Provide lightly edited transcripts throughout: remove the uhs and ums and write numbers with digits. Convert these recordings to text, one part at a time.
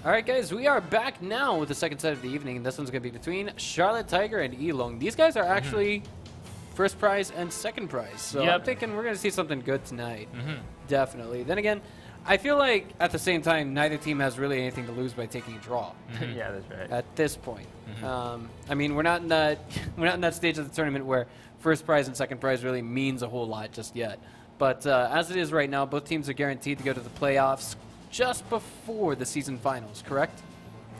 All right, guys, we are back now with the second set of the evening. This one's going to be between Charlotte Tiger and ELONG. These guys are actually first prize and second prize. So I'm thinking we're going to see something good tonight. Definitely. Then again, I feel like at the same time, neither team has really anything to lose by taking a draw. Yeah, that's right. At this point. I mean, we're not in that stage of the tournament where first prize and second prize really means a whole lot just yet. But as it is right now, both teams are guaranteed to go to the playoffs just before the season finals, correct?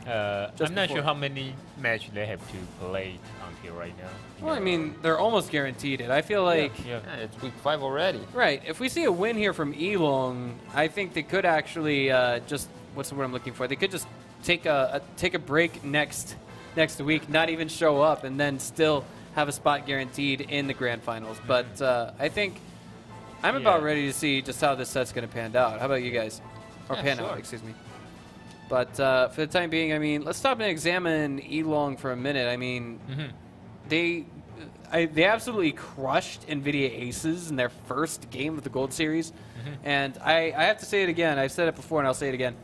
I'm not sure how many matches they have to play until right now. Well, I mean, they're almost guaranteed it. I feel like... Yeah, it's week 5 already. Right. If we see a win here from ELONG, I think they could actually just... What's the word I'm looking for? They could just take a break next week, not even show up, and then still have a spot guaranteed in the grand finals. But I think I'm about ready to see just how this set's going to pan out. How about you guys? Or pan out, excuse me. But for the time being, I mean, let's stop and examine ELONG for a minute. I mean, they absolutely crushed NVIDIA Aces in their first game of the Gold Series. And I have to say it again. I've said it before, and I'll say it again.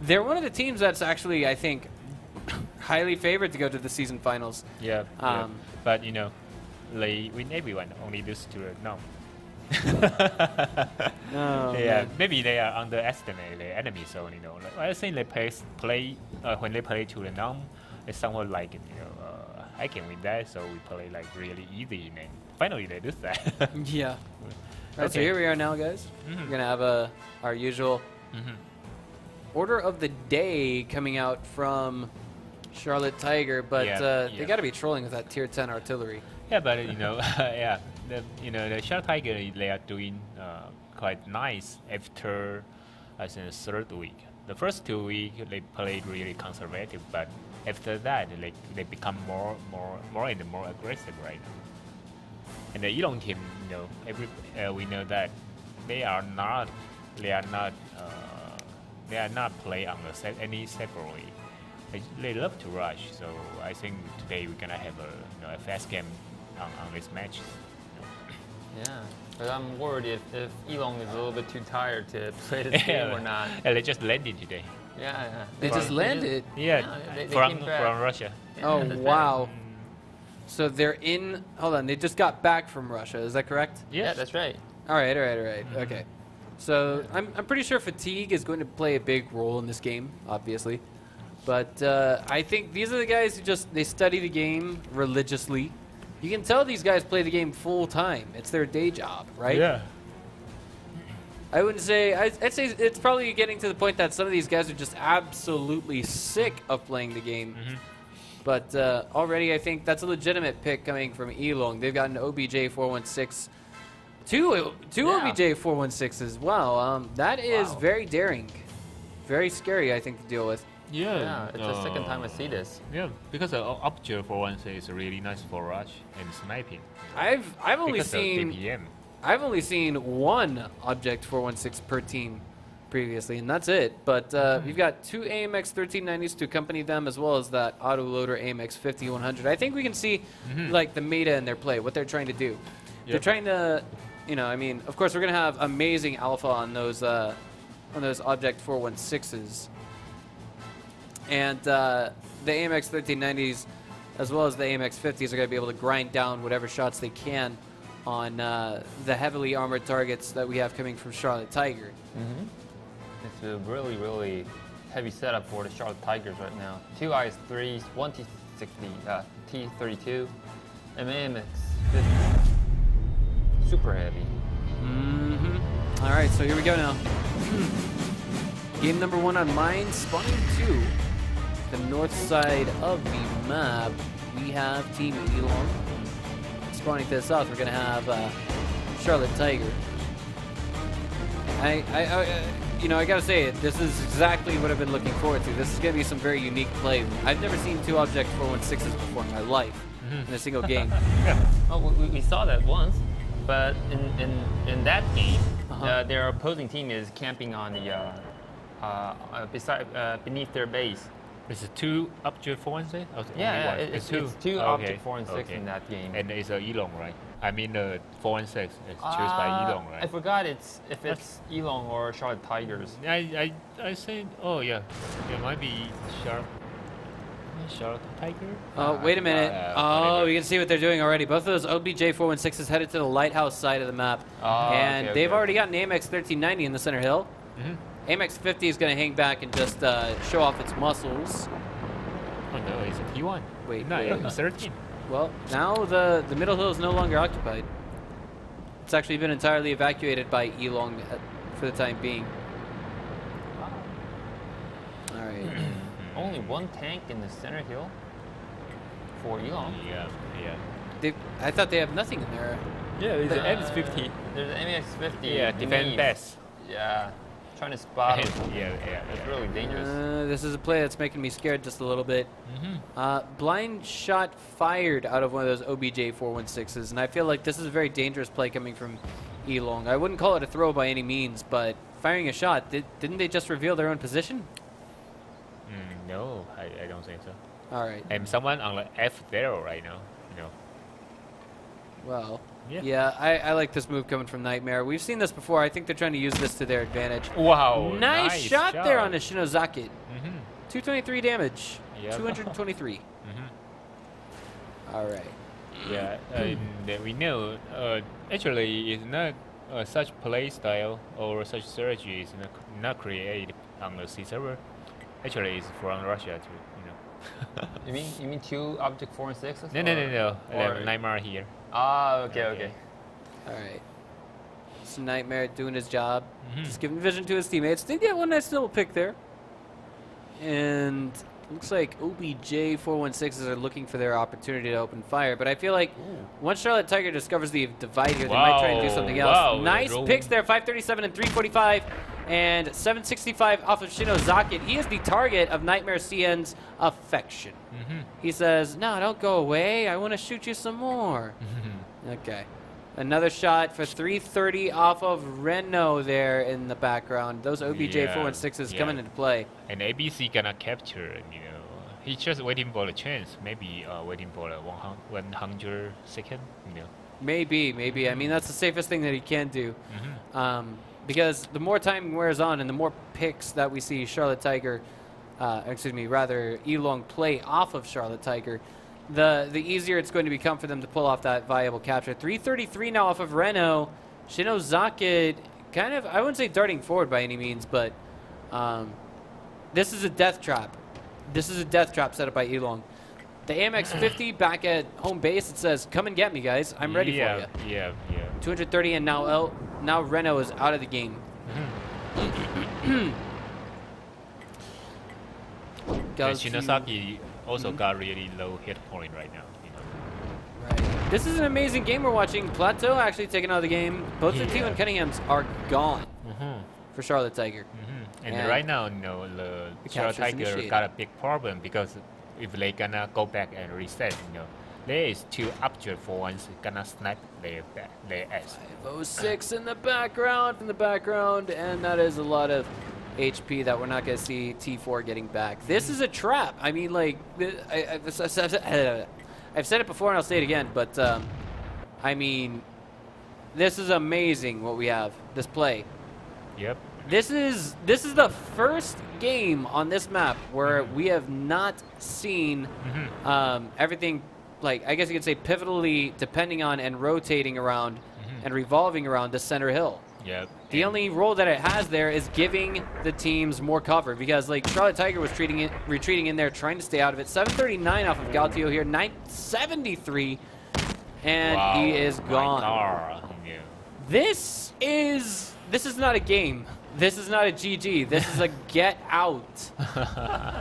They're one of the teams that's actually, I think, highly favored to go to the season finals. Yeah. But, you know, they win everyone, only lose to no. Maybe they are underestimate the enemy zone. You know, like, I think they play when they play to the numb, it's somewhat like I can win that, so we play like really easy, and finally they do that. Yeah. Right, so here we are now, guys. We're gonna have our usual order of the day coming out from Charlotte Tiger, but they got to be trolling with that tier 10 artillery. Yeah, but you know, the Charlotte Tiger, they are doing quite nice after, I think, the third week. The first 2 weeks they played really conservative, but after that they become more and more aggressive right now. And the ELONG team, you know, we know that they are not play on any separate way. They love to rush, so I think today we're gonna have a fast game on this match. Yeah, but I'm worried if ELONG is a little bit too tired to play this game or not. Yeah, they just landed today. Yeah. They just landed? They from came back. Russia. Yeah, oh, wow. So they're in... Hold on, they just got back from Russia, is that correct? Yeah, that's right. All right. Okay. So I'm pretty sure fatigue is going to play a big role in this game, obviously. But I think these are the guys who they study the game religiously. You can tell these guys play the game full time. It's their day job, right? Yeah. I wouldn't say... I'd say it's probably getting to the point that some of these guys are just absolutely sick of playing the game. But already I think that's a legitimate pick coming from ELONG. They've got an OBJ416. Two OBJ416s as well. That is very daring. Very scary, I think, to deal with. Yeah, it's the second time I see this. Yeah, because Object 416 is really nice for rush and sniping. I've only because seen of DPM. I've only seen one Object 416 per team previously, and that's it. But we've got two AMX 1390s to accompany them, as well as that autoloader AMX 5100. I think we can see like the meta in their play, what they're trying to do. They're trying to, you know, I mean, of course we're gonna have amazing alpha on those Object 416s. And the AMX 1390s, as well as the AMX 50s, are going to be able to grind down whatever shots they can on the heavily armored targets that we have coming from Charlotte Tiger. It's a really, really heavy setup for the Charlotte Tigers right now. Two IS-3s, one T60, T32, and AMX 50. Super heavy. All right, so here we go now. Game number 1 on mine, spawning 2. The north side of the map, we have Team ELONG. Spawning to the south, we're going to have Charlotte Tiger. You know, I got to say it. This is exactly what I've been looking forward to. This is going to be some very unique play. I've never seen two Object 416s before in my life in a single game. Oh, we saw that once, but in that game, their opposing team is camping on the beneath their base. Is it 2 object 416? Oh, Yeah, only one. it's two. two Oh, object 4 and 6 okay. in that game. And it's a ELONG, right? I mean, 416 is chosen by ELONG, right? I forgot if it's ELONG or Charlotte Tigers. I say, oh yeah, it might be Charlotte Tiger. Oh, wait a minute. Oh, whatever. you can see what they're doing already. Both of those OBJ-416s headed to the lighthouse side of the map. And okay, they've okay. already got an AMX-1390 in the center hill. AMX-50 is going to hang back and just show off its muscles. Oh no, it's a T1. Wait, no, wait. it's 13. Well, now the middle hill is no longer occupied. It's actually been entirely evacuated by ELONG for the time being. All right. Only one tank in the center hill for ELONG. Yeah. I thought they have nothing in there. Yeah, it's an MX-50. There's an MX-50. Yeah, defend Neve. best. Yeah, trying to spot it. Yeah. It's really dangerous. This is a play that's making me scared just a little bit. Blind shot fired out of one of those OBJ-416s, and I feel like this is a very dangerous play coming from ELONG. I wouldn't call it a throw by any means, but firing a shot, didn't they just reveal their own position? No, I don't think so. All right. And someone on the F0 right now, you know. Well, Yeah. I like this move coming from Nightmare. We've seen this before. I think they're trying to use this to their advantage. Wow, Nice shot there on the Shinozaki. 223 damage. Yep. 223. All right. Yeah, that we know. Actually, it's not such play style or such strategy is not created on the C server. Actually, it's from Russia too. You know. You mean two object 4 and 6? No. Or- Nightmare here. Okay. All right. It's Nightmare doing his job. Just giving vision to his teammates. Did get one nice little pick there. And looks like OBJ-416s are looking for their opportunity to open fire. But I feel like once Charlotte Tiger discovers the divide here, they might try and do something else. Wow, Nice picks there, 537 and 345. And 765 off of Shinozaki. He is the target of Nightmare CN's affection. He says, no, don't go away. I want to shoot you some more. Okay. Another shot for 330 off of Renault there in the background. Those OBJ-416s coming into play. And ABC gonna capture, you know. He's just waiting for the chance. Maybe waiting for the 100 second, you know. Maybe. I mean, that's the safest thing that he can do. Because the more time wears on and the more picks that we see Charlotte Tiger, rather ELONG play off of Charlotte Tiger, the easier it's going to become for them to pull off that viable capture. 333 now off of Renault. Shinozaki kind of, I wouldn't say darting forward by any means, but this is a death trap. This is a death trap set up by ELONG. The AMX-50 back at home base, it says, come and get me, guys. I'm ready for you. Yeah. 230, and now Renault is out of the game. And Shinozaki also got really low hit point right now. You know. Right. This is an amazing game we're watching. Plateau actually taken out of the game. Both the T1 Cunninghams are gone for Charlotte Tiger. And right now, you know, the Charlotte capture's Tiger initiated. got a big problem because if they gonna go back and reset, you know, there is two object for once gonna snipe their ass. 506 in the background, and that is a lot of HP that we're not going to see T4 getting back. This is a trap. I mean, like, I've said it before and I'll say it again, but I mean, this is amazing what we have, this play. Yep. This is the first game on this map where we have not seen everything, like, I guess you could say pivotally depending on and rotating around and revolving around the center hill. Yep. The only role that it has there is giving the teams more cover, because like Charlotte Tiger was retreating in there, trying to stay out of it. 739 off of Galtio here, 973, and he is gone. Yeah. This is not a game. This is not a GG. This is a get out.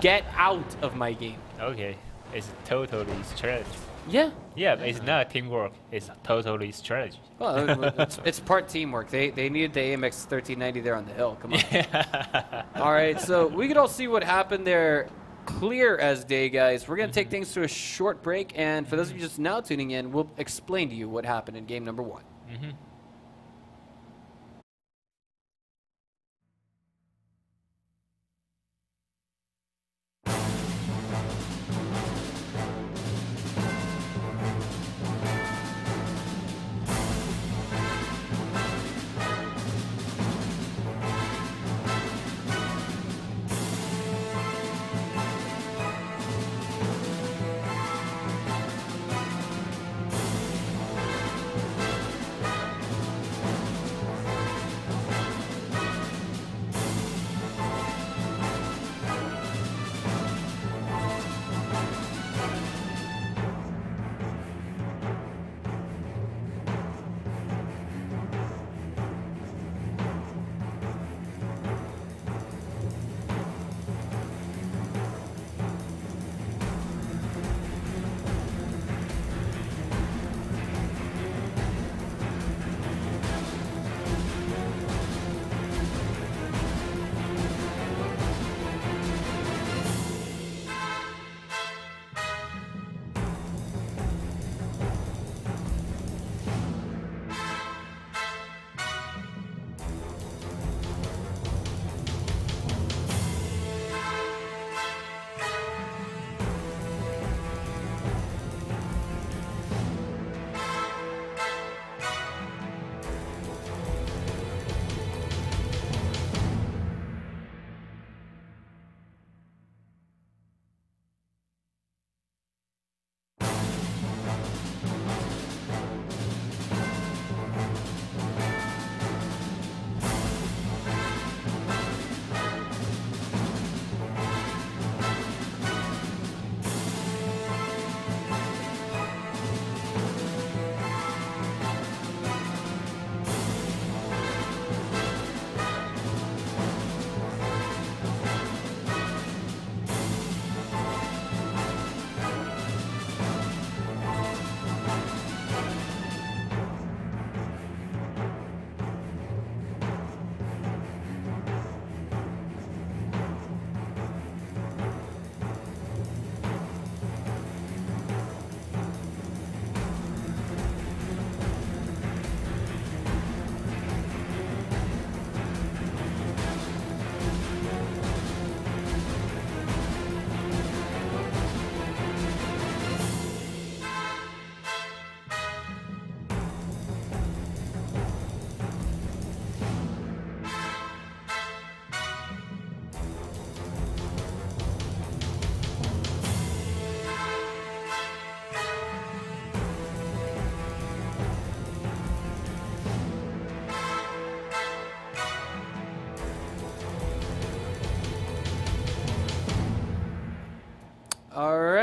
Get out of my game. Okay. It's totally strategy. Yeah. Yeah, it's not teamwork. It's totally strategy. Well, it's part teamwork. They needed the AMX 1390 there on the hill. Come on. All right, so we could all see what happened there clear as day, guys. We're going to take things to a short break, and for those of you just now tuning in, we'll explain to you what happened in game number 1.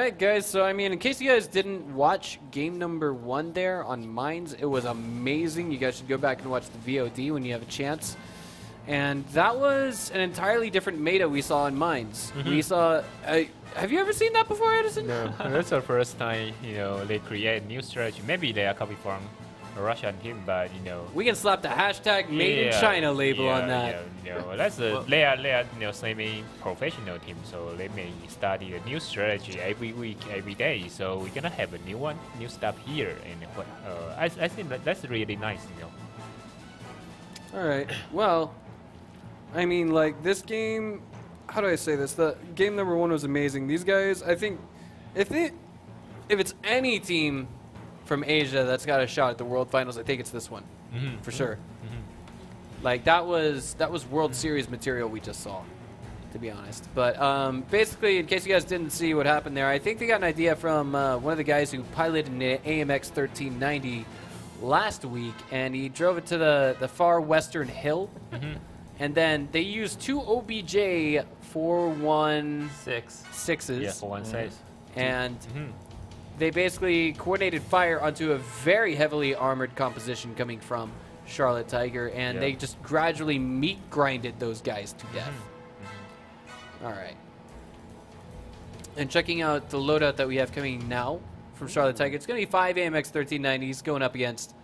right, guys. So, I mean, in case you guys didn't watch game number 1 there on Mines, it was amazing. You guys should go back and watch the VOD when you have a chance. And that was an entirely different meta we saw in Mines. We saw... have you ever seen that before, Edison? No, that's the first time, they create a new strategy. Maybe they are coming from a Russian team, but, We can slap the hashtag Made in China label on that. That's they are semi-professional team, so they may study a new strategy every week, every day. So we're gonna have a new stuff here, and I think that's really nice, All right. Well, I mean, like this game. How do I say this? The game number 1 was amazing. These guys, I think, if it's any team from Asia that's got a shot at the World Finals, I think it's this one, for sure. Like that was World Series material we just saw, to be honest. But basically, in case you guys didn't see what happened there, I think they got an idea from one of the guys who piloted an AMX 1390 last week, and he drove it to the far western hill, and then they used 2 OBJ 416s. Yeah, 416. And they basically coordinated fire onto a very heavily armored composition coming from Charlotte Tiger, and they just gradually meat grinded those guys to death. All right. And checking out the loadout that we have coming now from Charlotte Tiger, it's going to be 5 AMX 1390s going up against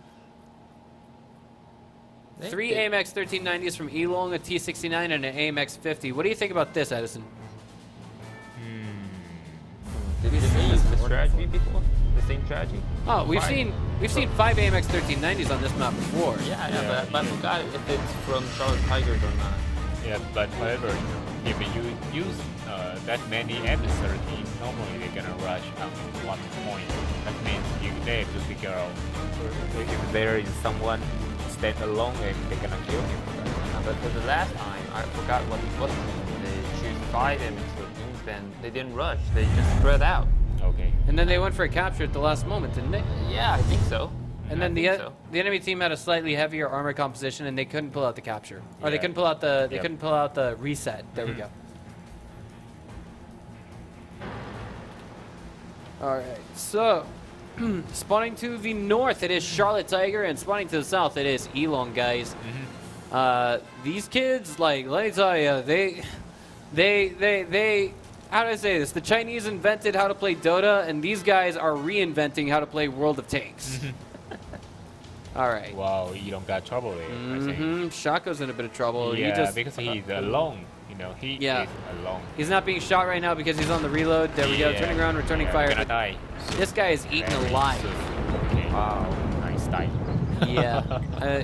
3 AMX 1390s from ELONG, a T69, and an AMX 50. What do you think about this, Edison? Did we use the strategy before? The same strategy? Oh, we've seen 5 AMX 1390s on this map before. Yeah. But I forgot if it's from Charlotte Tigers or not. Yeah, but however, if you use that many M13, normally they're gonna rush at one point. That means they have to figure out if there is someone stand alone and they're gonna kill him. But for the last time, I forgot what it was. They choose 5 M13s, and they didn't rush. They just spread out. Okay. And then they went for a capture at the last moment, didn't they? Yeah, I think so. And then the enemy team had a slightly heavier armor composition, and they couldn't pull out the capture, or they couldn't pull out the couldn't pull out the reset. There we go. All right, so spawning to the north, it is Charlotte Tiger, and spawning to the south, it is ELONG, guys. These kids, like, let me tell you, they. How do I say this? The Chinese invented how to play Dota, and these guys are reinventing how to play World of Tanks. All right. Wow, you don't got trouble there. I think. Shaco's in a bit of trouble. Yeah, because he's alone. He is alone. He's not being shot right now because he's on the reload. There we go. Turning around, returning fire. Gonna die. This guy is eaten alive. Okay. Wow, nice die. Yeah.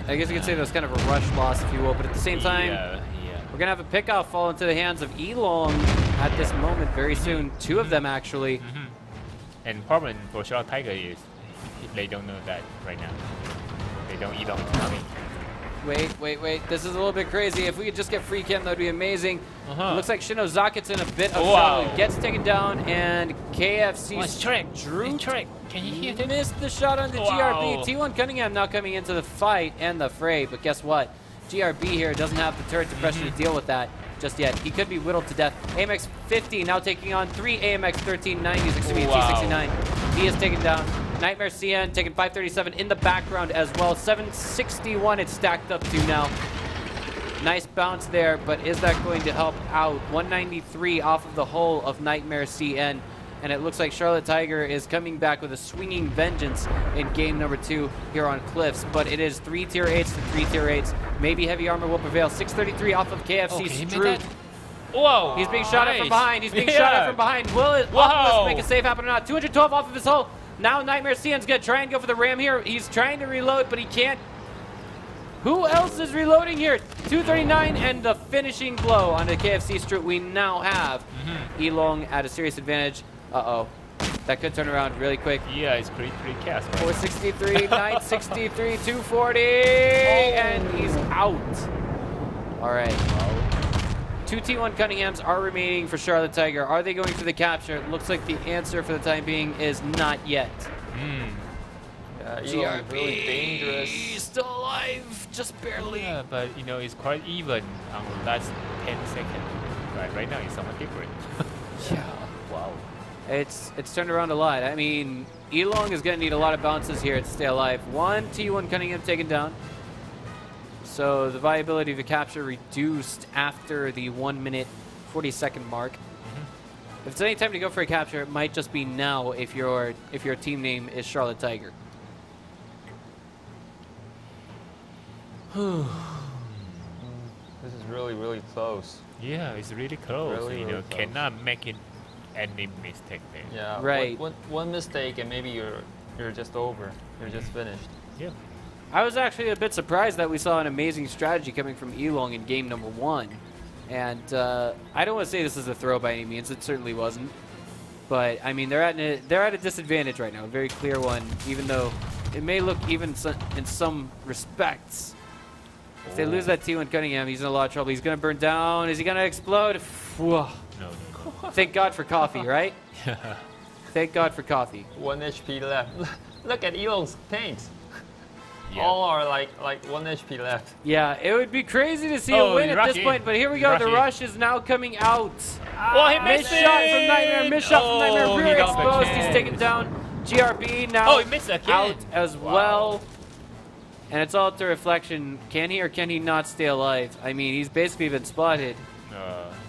I guess you could say that was kind of a rush loss, if you will. But at the same time, we're going to have a pickoff fall into the hands of ELONG at this moment very soon. 2 of them, actually. And problem for Charlotte Tiger is they don't know that right now. They don't ELONG coming. Wait. This is a little bit crazy. If we could just get free cam, that would be amazing. It looks like Shinozakit's in a bit of trouble. Gets taken down, and KFC Drew Can you hear that? missed the shot on the GRB. T1 Cunningham now coming into the fight and the fray, but guess what? GRB here doesn't have the turret suppression to deal with that just yet. He could be whittled to death. AMX 50 now taking on 3 AMX 1390s, excuse me, T69. He is taken down. Nightmare CN taking 537 in the background as well. 761 it's stacked up to now. Nice bounce there, but is that going to help out? 193 off of the hull of Nightmare CN. And it looks like Charlotte Tiger is coming back with a swinging vengeance in game number 2 here on Cliffs. But it is 3 tier 8s to 3 tier 8s. Maybe heavy armor will prevail. 633 off of KFC Stroop. Whoa! He's being shot at from behind. He's being shot at from behind. Will it make a save happen or not? 212 off of his hull. Now Nightmare CN's going to try and go for the ram here. He's trying to reload, but he can't. Who else is reloading here? 239 and the finishing blow on the KFC Stroop. We now have ELONG at a serious advantage. Uh-oh. That could turn around really quick. Yeah, it's pretty cast. Right? 463, 963, 240, and he's out. All right. 2 T1 Cunninghams are remaining for Charlotte Tiger. Are they going for the capture? It looks like the answer for the time being is not yet. GRB really dangerous. Still alive, just barely. Yeah, but it's quite even on the last 10 seconds. Right now it's somewhat different. Yeah. Wow. It's turned around a lot. I mean, ELONG is going to need a lot of bounces here to stay alive. One T1 Cunningham taken down. So the viability of the capture reduced after the 1 minute 40-second mark. If it's any time to go for a capture, it might just be now if your team name is Charlotte Tiger. This is really, really close. Yeah, it's really close. Really, you really know, close. cannot make it any mistake there. Yeah. Right. One mistake and maybe you're just over. You're just finished. Yeah. I was actually a bit surprised that we saw an amazing strategy coming from ELONG in game number 1. And I don't want to say this is a throw by any means. It certainly wasn't. But, I mean, they're at a disadvantage right now, a very clear one, even though it may look even in some respects. If they lose that T1 Cunningham, he's in a lot of trouble. He's going to burn down. Is he going to explode? Whoa. No. Thank God for coffee, right? Thank God for coffee. 1 HP left. Look at Elong's tanks. Yeah. All are like 1 HP left. Yeah, it would be crazy to see Oh, a win he at rushed this point, in. but here we He go. rushed The in. rush is now coming out. Oh, he Missed missed shot from Nightmare. Missed shot from Nightmare. Oh, he Rear got exposed. the He's can. taken down. GRB now Oh, he missed again. out as Wow. well. And it's all up to reflection. Can he or can he not stay alive? I mean, he's basically been spotted.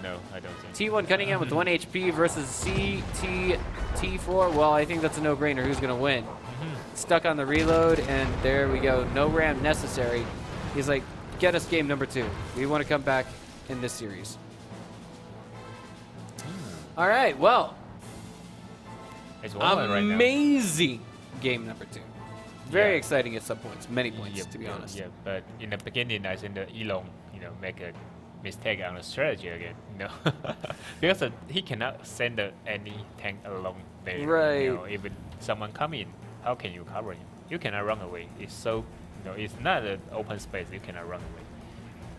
No, I don't think. T1 Cunningham with 1 HP versus CTT4. Well, I think that's a no-brainer. Who's going to win? Stuck on the reload, and there we go. No ram necessary. He's like, get us game number 2. We want to come back in this series. All right, well, It's 1-1 right now. amazing game number 2. Very Yeah. exciting at some points, many points, Yep, to be honest. Yeah, but in the beginning, I think the ELONG, make a mistake on the strategy again, because he cannot send any tank along there. Right. Even someone come in, how can you cover him? You cannot run away. It's so, it's not an open space. You cannot run away.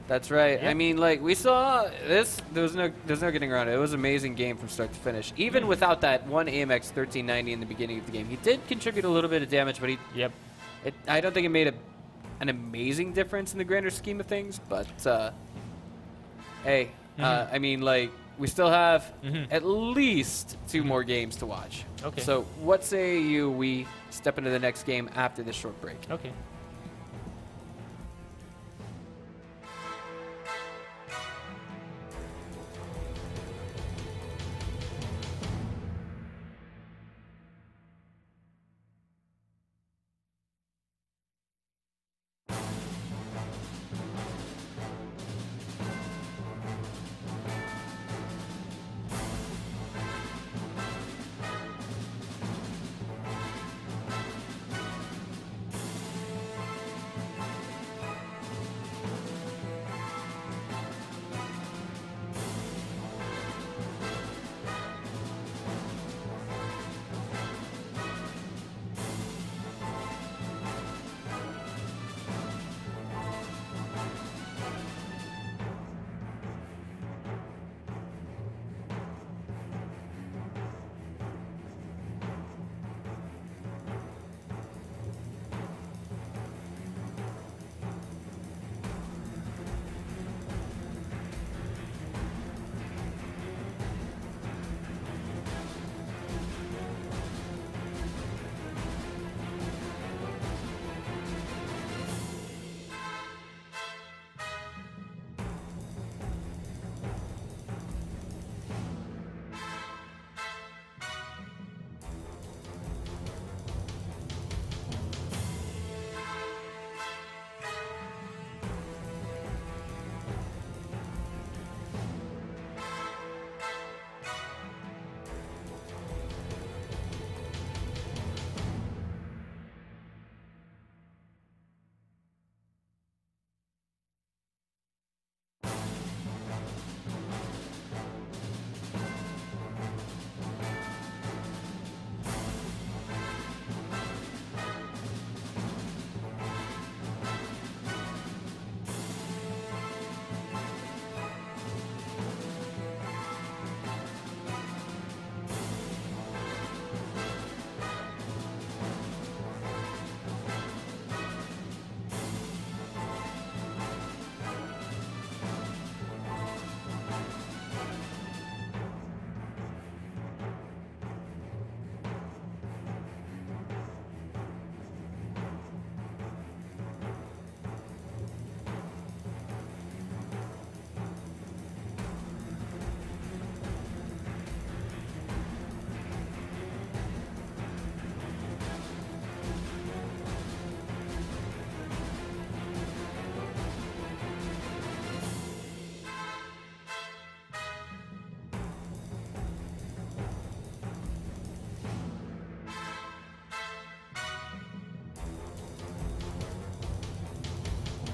That's right. Yeah. I mean, like, we saw this. There's no getting around it. It was an amazing game from start to finish. Even without that one AMX 1390 in the beginning of the game, he did contribute a little bit of damage, but I don't think it made an amazing difference in the grander scheme of things. But hey, I mean, like, we still have at least 2 more games to watch. Okay. So what say we step into the next game after this short break? Okay.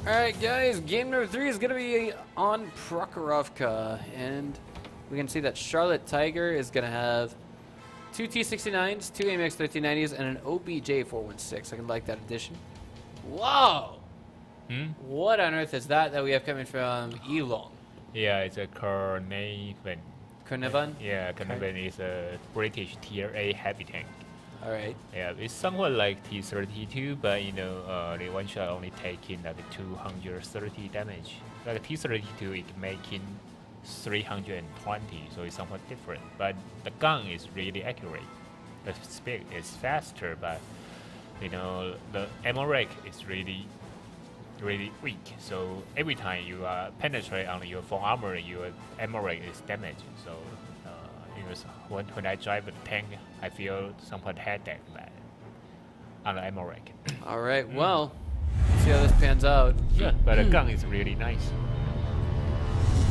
Alright guys, game number 3 is going to be on Prokhorovka, and we can see that Charlotte Tiger is going to have 2 T69s, 2 AMX 1390s, and an OBJ 416. I can like that addition. Whoa! What on earth is that we have coming from ELONG? Yeah, it's a Carnarvon. Carnarvon? Yeah, Carnarvon is a British Tier A heavy tank. Alright. Yeah, it's somewhat like T32, but you know, the one shot only taking like 230 damage. Like T32, it making 320, so it's somewhat different. But the gun is really accurate. The speed is faster, but you know, the ammo rack is really weak. So every time you penetrate on your full armor, your ammo rack is damaged. So you know, when I drive the tank, I feel somewhat headache bad on the ammo rack. Alright, well, let's see how this pans out. Yeah, but the gun is really nice.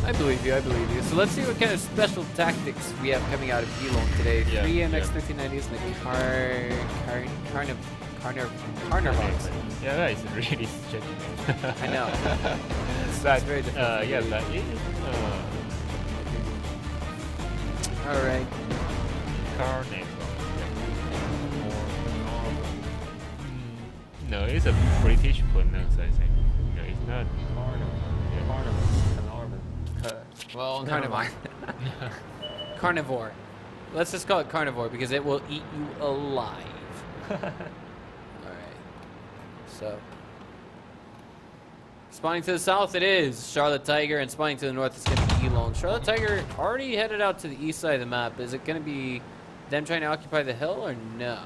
I believe you, I believe you. So let's see what kind of special tactics we have coming out of ELONG today. Yeah, 3 MX yeah. 1390s, maybe Carnarvons. Yeah, that is really strange. I know. But, very difficult to yeah, read. but it, Alright. Carnarvon. No, it's a British pronunciation. No, it's not. Well, never Carnivore. mind. Carnivore. Let's just call it carnivore because it will eat you alive. Alright. So. Spawning to the south it is Charlotte Tiger, and spawning to the north is going to be ELONG. Charlotte Tiger already headed out to the east side of the map. Is it going to be them trying to occupy the hill or no?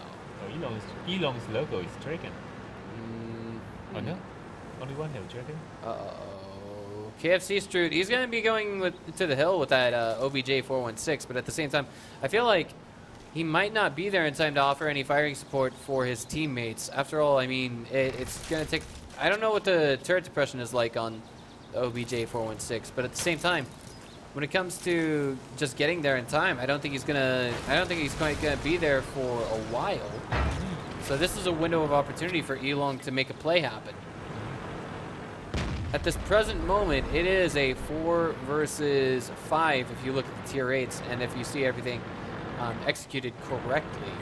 Oh, Elong's logo is dragon. Oh no? Only one have dragon? Uh-oh. KFC Stroot, he's going to be going to the hill with that OBJ 416, but at the same time, I feel like he might not be there in time to offer any firing support for his teammates. After all, I mean, it's going to take... I don't know what the turret depression is like on the OBJ 416, but at the same time, when it comes to just getting there in time, I don't think he's quite gonna be there for a while. So this is a window of opportunity for ELONG to make a play happen. At this present moment, it is a 4 versus 5 if you look at the tier 8s and if you see everything executed correctly.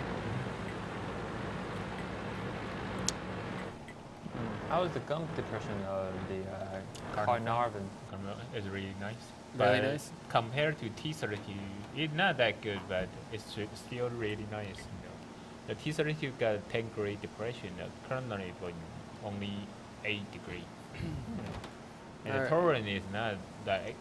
How is the gun depression of the Carnarvon? It's really nice. Really But nice? compared to T32, it's not that good, but it's still really nice. You know. The T32 got 10 degree depression. The currently only 8 degree. And the torrent is not that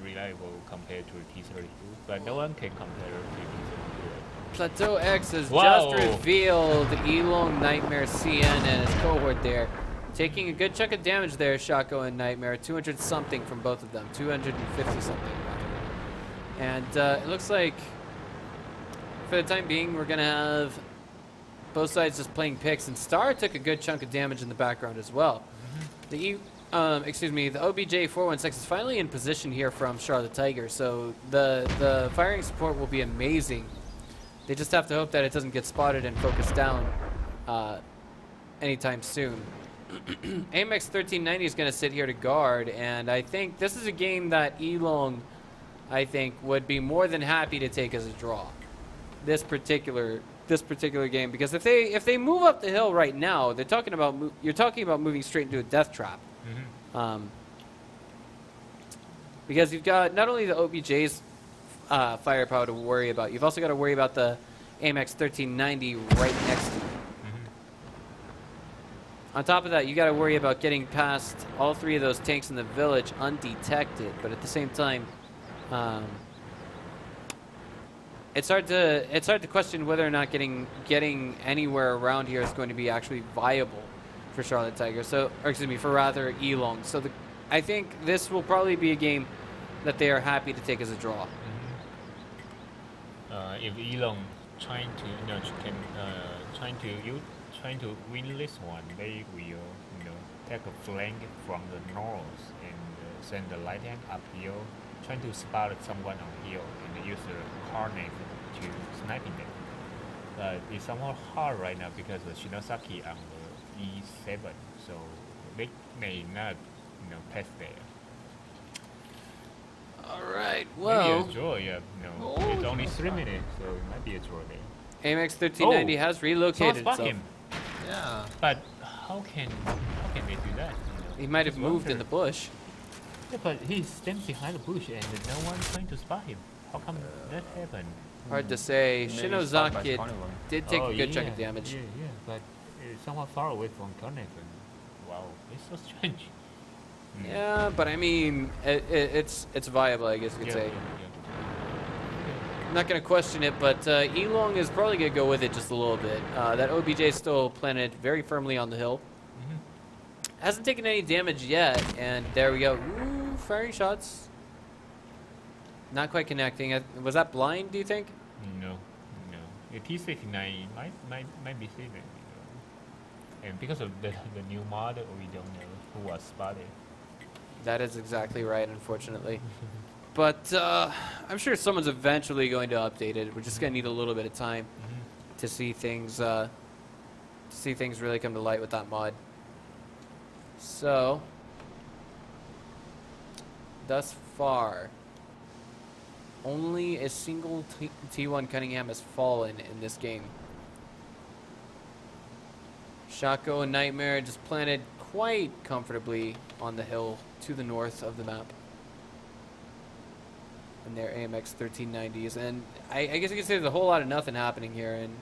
reliable compared to T32, but no one can compare to T32. Plateau X has Wow. just revealed ELONG, Nightmare, CN, and his cohort there. Taking a good chunk of damage there, Shako and Nightmare. 200 something from both of them. 250 something. And it looks like for the time being, we're going to have both sides just playing picks. And Star took a good chunk of damage in the background as well. The OBJ 416 is finally in position here from Charlotte Tiger. So the firing support will be amazing. They just have to hope that it doesn't get spotted and focused down anytime soon. AMX 1390 is going to sit here to guard, and I think this is a game that ELONG, I think, would be more than happy to take as a draw. This particular game, because if they move up the hill right now, you're talking about moving straight into a death trap. Because you've got not only the OBJ's firepower to worry about, you've also got to worry about the AMX 1390 right next to you. On top of that, you got to worry about getting past all 3 of those tanks in the village undetected. But at the same time, it's hard to question whether or not getting anywhere around here is going to be actually viable for Charlotte Tiger. So, or excuse me, for rather ELONG. So I think this will probably be a game that they are happy to take as a draw. If ELONG trying to win this one, they will, take a flank from the north and send the light tank uphill, trying to spot someone on hill and use the Carnage to sniping them. But it's somewhat hard right now because the Shinosaki on the E7, so they may not pass there. All right. Maybe Well, a draw. Yeah. It's only 3 minutes, so it might be a draw there. AMX 1390 has relocated Spot itself. him. Yeah. But how can they do that? He might have Just moved in wonder. the bush. Yeah, but he stands behind the bush and no one's trying to spot him. How come that happened? Hard to say. Maybe spot by Shinozaki Carnival. did take a good chunk of damage. Yeah, but it's somewhat far away from Carnation. Wow, it's so strange. Yeah, but I mean, it's viable, I guess you could say. I'm not going to question it, but Elong is probably going to go with it just a little bit. That OBJ is still planted very firmly on the hill. Hasn't taken any damage yet, and there we go. Ooh, firing shots. Not quite connecting. Was that blind, do you think? No. The T69 might be saving. And because of the new mod, we don't know who was spotted. That is exactly right, unfortunately. But I'm sure someone's eventually going to update it. We're just going to need a little bit of time to see things really come to light with that mod. So, thus far, only a single T1 Cunningham has fallen in this game. Shaco and Nightmare just planted quite comfortably on the hill to the north of the map. And their AMX 1390s. And I guess you could say there's a whole lot of nothing happening here. And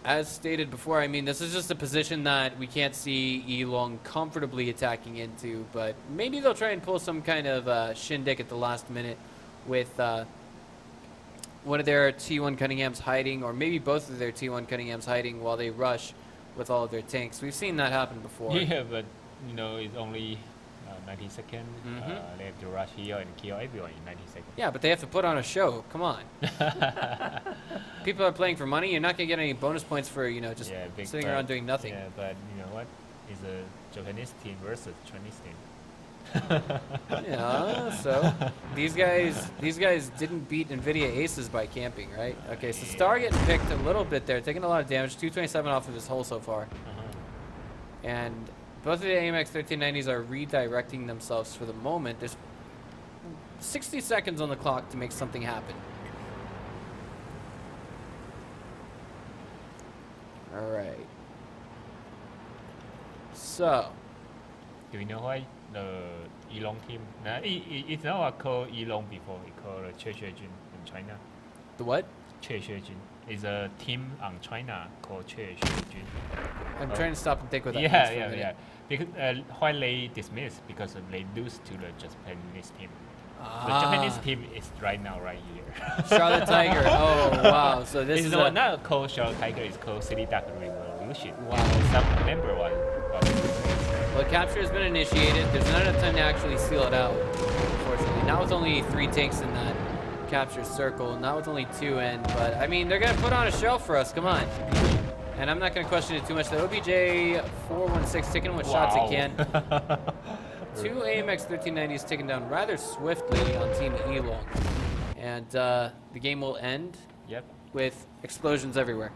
as stated before, I mean, this is just a position that we can't see Elong comfortably attacking into. But maybe they'll try and pull some kind of shindig at the last minute with one of their T1 Cunninghams hiding, or maybe both of their T1 Cunninghams hiding while they rush with all of their tanks. We've seen that happen before. Yeah, but it's only 90 seconds. They have to rush here and kill everyone in 90 seconds. Yeah, but they have to put on a show. Come on. People are playing for money. You're not going to get any bonus points for, just sitting around doing nothing. Yeah, but you know what? It's a Japanese team versus Chinese team. Yeah, so these guys didn't beat NVIDIA Aces by camping, right? Okay, so Star getting picked a little bit there, taking a lot of damage, 227 off of his hull so far. And both of the AMX 1390s are redirecting themselves for the moment. There's 60 seconds on the clock to make something happen. All right. So, do we know why the Elong team? It's not called Elong before. It's called Che in China. the what? Che is a team on China called Che. I'm trying to stop and think what that means for a minute. Yeah. Because why they dismissed because they lose to the Japanese team. The Japanese team is right here. Charlotte Tiger. Oh wow! So this is not called Charlotte Tiger. It's called City Dark Revolution. Wow. Some member was. Well, capture has been initiated. There's not enough time to actually seal it out, unfortunately. Not with only 3 tanks in that capture circle. Not with only 2 in. But I mean, they're gonna put on a show for us. Come on. And I'm not gonna question it too much. The OBJ 416 taking what shots it can. 2 AMX 1390s taken down rather swiftly on Team Elong. And the game will end with explosions everywhere.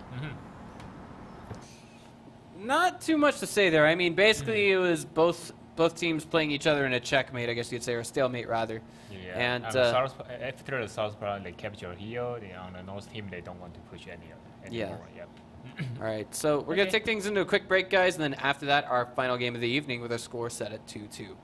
Not too much to say there. I mean, basically it was both teams playing each other in a checkmate, I guess you'd say, or a stalemate rather. Yeah. And after the South Part, they capture here. On the North team, they don't want to push anymore. Yep. All right, so we're going to take things into a quick break, guys, and then after that, our final game of the evening with our score set at 2-2.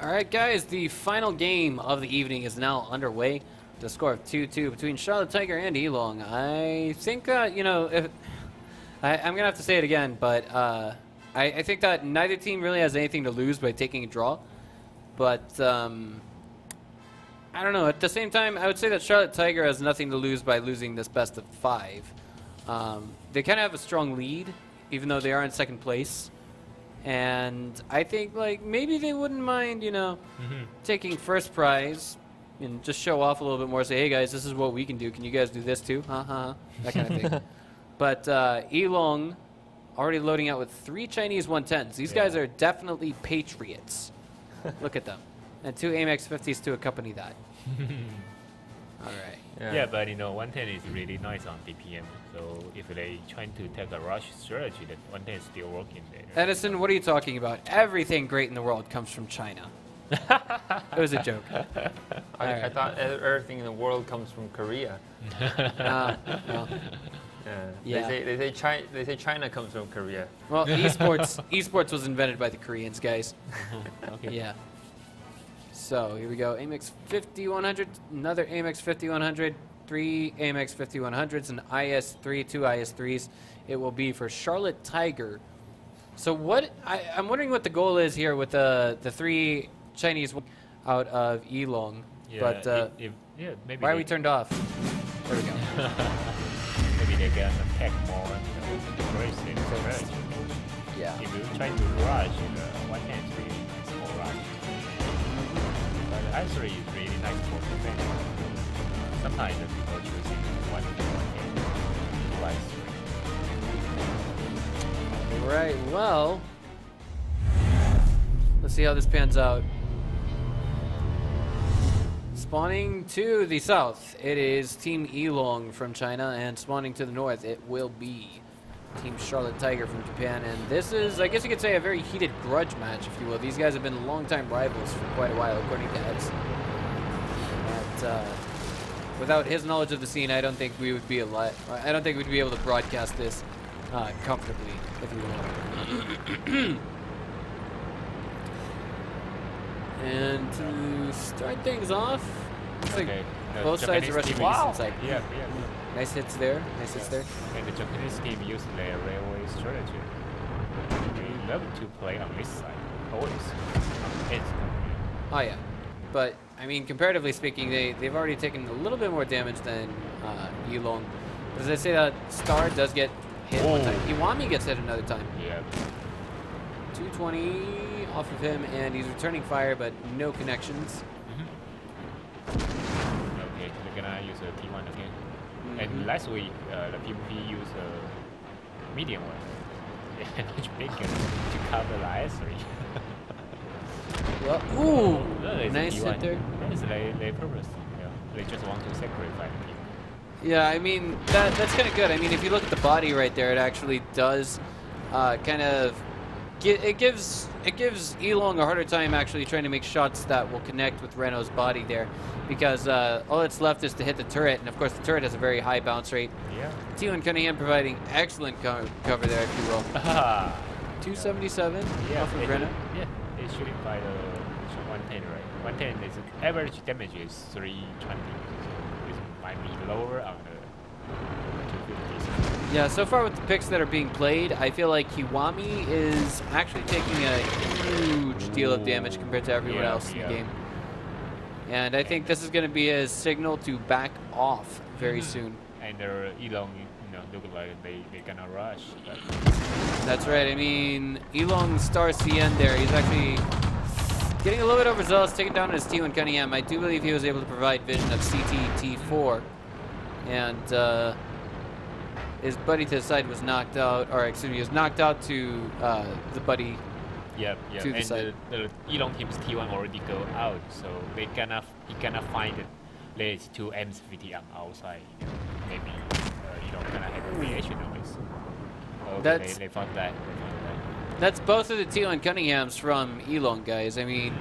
All right, guys, the final game of the evening is now underway. The score of 2-2 between Charlotte Tiger and Elong. I think that, you know, if I'm going to have to say it again, but I think that neither team really has anything to lose by taking a draw. But I don't know. At the same time, I would say that Charlotte Tiger has nothing to lose by losing this best of 5. They kind of have a strong lead, even though they are in second place. And I think, like, maybe they wouldn't mind, you know, taking first prize and just show off a little bit more. Say, hey, guys, this is what we can do. Can you guys do this too? That kind of thing. But Elong already loading out with 3 Chinese 110s. These guys are definitely patriots. Look at them. And 2 Amex 50s to accompany that. All right. Yeah, but you know, 110 is really nice on DPM. So if they trying to take a rush strategy, that 110 is still working there. Edison, what are you talking about? Everything great in the world comes from China. It was a joke. I thought everything in the world comes from Korea. No. Yeah. They say China comes from Korea. Well, esports was invented by the Koreans, guys. Okay. Yeah. So here we go. AMX 5100, another AMX 5100, 3 AMX 5100s, an IS3, 2 IS3s. It will be for Charlotte Tiger. So what I'm wondering what the goal is here with the 3 Chinese out of Elong. Yeah, but maybe why are we turned off? There we go. Maybe they can attack more, you know, aggressive strategy. Yeah. If you try to rush, the 110 is really nice for rush. But the I3 is really nice for defense. Sometimes the people choosing 110, 110, 2 I3. Right, well, let's see how this pans out. Spawning to the south, it is Team Elong from China, and spawning to the north, it will be Team Charlotte Tiger from Japan. And this is, I guess you could say, a very heated grudge match, if you will. These guys have been longtime rivals for quite a while, according to Eds. But without his knowledge of the scene, I don't think we would be alive. I don't think we'd be able to broadcast this comfortably, if you will. And to start things off, looks like both sides are rushing inside. Yeah. Nice hits there. Nice hits there. And the Japanese team use their railway strategy. They love to play on this side, always. Oh yeah, but I mean, comparatively speaking, they've already taken a little bit more damage than Elong. As I say, that Star does get hit one time. Iwami gets hit another time. Yeah. 220 off of him, and he's returning fire, but no connections. Okay, they're gonna use a P1 again. And last week, the PvP used a medium one. Yeah, much bigger to cover the IS3. Well, ooh, nice hit there. Yes, they purpose. Yeah, they just want to sacrifice the people. Yeah, I mean, that's kind of good. I mean, if you look at the body right there, it actually does kind of... It gives Elong a harder time actually trying to make shots that will connect with Renault's body there, because all that's left is to hit the turret, and of course the turret has a very high bounce rate. Yeah. T1 Cunningham providing excellent cover there, if you will. 277 off of Renault. Yeah, it's shooting by the 110, right? 110 is average damage is 320, so it might be lower on the 250. Yeah, so far with the picks that are being played, I feel like Kiwami is actually taking a huge deal of damage compared to everyone else in the game. And I think this is going to be a signal to back off very soon. And Elong, you know, look like they're going to rush. That's right. I mean, Elong Star CN there, he's actually getting a little bit overzealous, taking down his T1 Cunningham. I do believe he was able to provide vision of CT-T4. And his buddy to the side was knocked out, or excuse me, he was knocked out to the buddy to the side. The Elong team's T1 already go out, so he cannot find the 2 M50 on outside. You know, maybe Elong gonna have a reaction on this. Okay, they found that. That's both of the T1 Cunninghams from Elong, guys. I mean,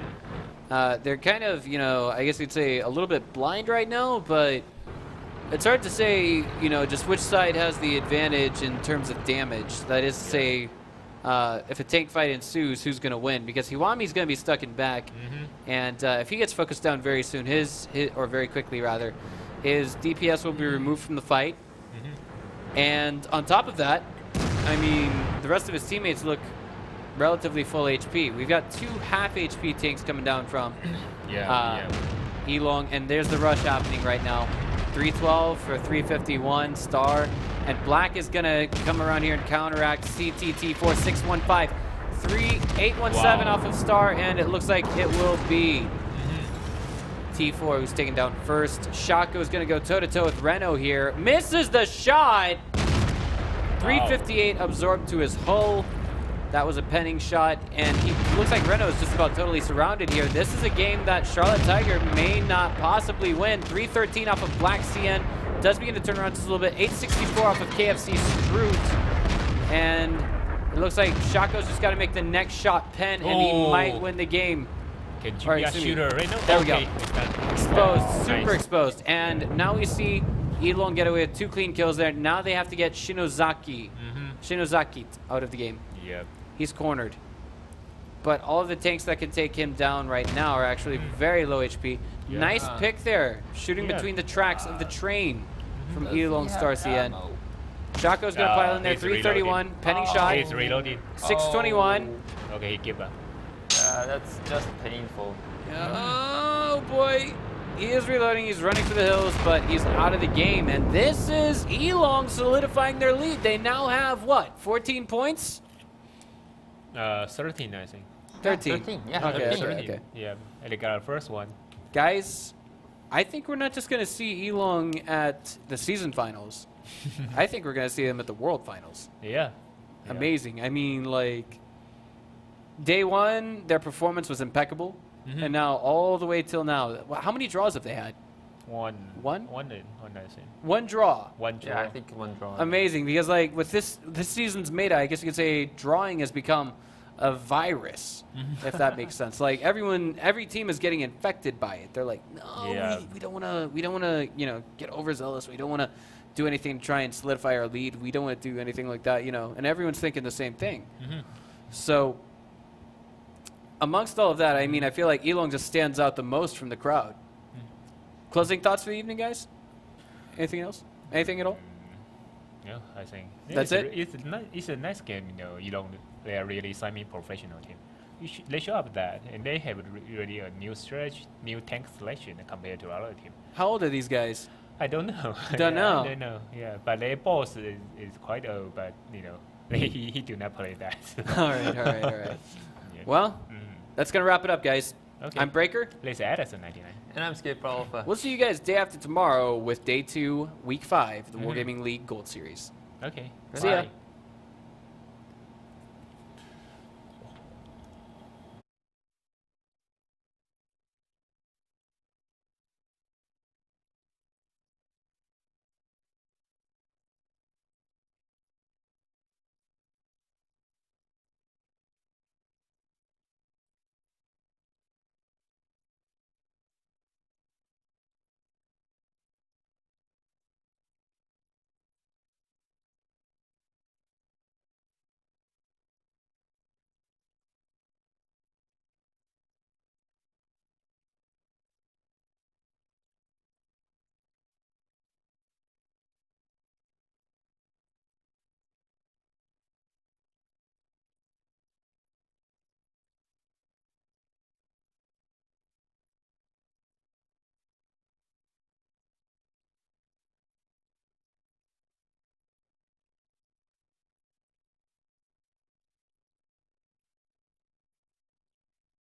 they're kind of, you know, I guess you'd say a little bit blind right now, but it's hard to say, you know, just which side has the advantage in terms of damage. That is to say, if a tank fight ensues, who's going to win? Because Hiwami's going to be stuck in back, and if he gets focused down very soon, or very quickly rather, his DPS will be removed from the fight. And on top of that, I mean, the rest of his teammates look relatively full HP. We've got 2 half HP tanks coming down from ELONG, and there's the rush happening right now. 312 for 351 star, and Black is gonna come around here and counteract. CTT 4615 3817 off of star, and it looks like it will be T4 who's taken down first. Shako is gonna go toe to toe with Reno here. Misses the shot. 358 absorbed to his hull. That was a penning shot, and he looks like Reno is just about totally surrounded here. This is a game that Charlotte Tiger may not possibly win. 313 off of Black CN. Does begin to turn around just a little bit. 864 off of KFC Scroot. And it looks like Shaco's just got to make the next shot pen, and he might win the game. Can you be a shooter right now? There we go. Exposed, super exposed. And now we see ELONG get away with 2 clean kills there. Now they have to get Shinozaki out of the game. Yep. He's cornered. But all of the tanks that can take him down right now are actually very low HP. Nice pick there. Shooting between the tracks of the train from ELONG Star CN. Shaco's going to pile in there. 331. Penning shot. He's reloaded. 621. Okay, he give up. That's just painful. Oh, boy. He is reloading. He's running for the hills, but he's out of the game. And this is ELONG solidifying their lead. They now have, what, 14 points? 13, I think. 13. Yeah, Okay, 13. okay. Yeah, and they got our first one. Guys, I think we're not just going to see ELONG at the season finals. I think we're going to see them at the world finals. Yeah. Amazing. I mean, like, day 1, their performance was impeccable. And now, all the way till now, how many draws have they had? One, I think. 1 draw. 1 draw. Yeah, I think 1 draw. Amazing, because like with this season's meta, I guess you could say drawing has become a virus, if that makes sense. Like every team is getting infected by it. They're like, no, we don't want to, get overzealous. We don't want to do anything to try and solidify our lead. We don't want to do anything like that, And everyone's thinking the same thing. So, amongst all of that, I mean, I feel like ELONG just stands out the most from the crowd. Closing thoughts for the evening, guys? Anything else? Anything at all? Yeah, I think. That's it? It's a nice game, ELONG, they are really semi-professional team. They show up that, and they have really a new strategy, new tank selection compared to other team. How old are these guys? I don't know. Don't know. I don't know. Yeah, but their boss is quite old, but he do not play that. all right. Yeah. Well, that's gonna wrap it up, guys. Okay. I'm Breaker. Let's add us a 99. And I'm Skip Alpha. We'll see you guys day after tomorrow with day 2, week 5, the Wargaming League Gold Series. Okay. See ya. Bye.